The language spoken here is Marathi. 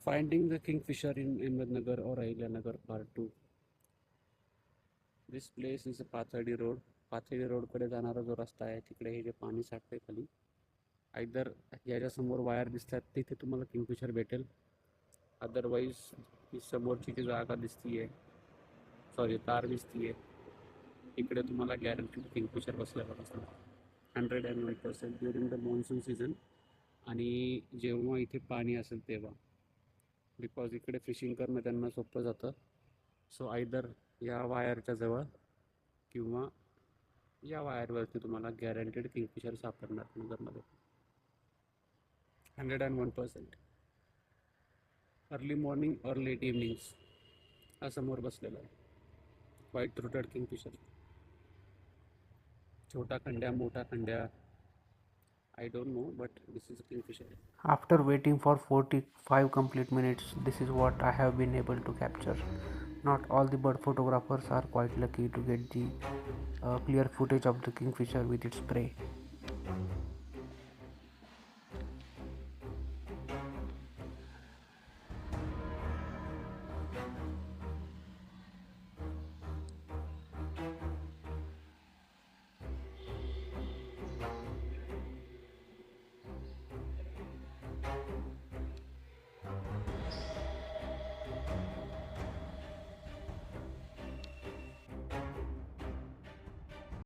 Finding the Kingfisher in Ahmednagar or Ahilyanagar Part 2. This place is a Pathardi road. Pathardi रोडकडे जाणारा जो रस्ता आहे तिकडे हे जे पाणी साठतंय खाली, आयदर याच्या समोर वायर दिसतात तिथे तुम्हाला किंगफिशर भेटेल, अदरवाईज ही समोरची जी जागा दिसतीये, सॉरी तार दिसतीये, इकडे तुम्हाला गॅरंटीड किंगफिशर बसलेला असणार 101% ड्युरिंग द मॉन्सून सीझन. आणि जेव्हा इथे पाणी असेल तेव्हा, बिकॉज इकडे फिशिंग करणं त्यांना सोपं जातं. सो आयदर या वायरच्या जवळ किंवा या वायरवरती तुम्हाला गॅरंटेड किंगफिशर सापडणार नगरमध्ये 101%. अर्ली मॉर्निंग और लेट इव्हनिंग्स हा समोर बसलेला आहे व्हाईट थ्रोटेड किंगफिशर. छोटा खंड्या, मोठा खंड्या, I don't know, but this is a kingfisher. After waiting for 45 complete minutes, this is what I have been able to capture. Not all the bird photographers are quite lucky to get the clear footage of the kingfisher with its prey.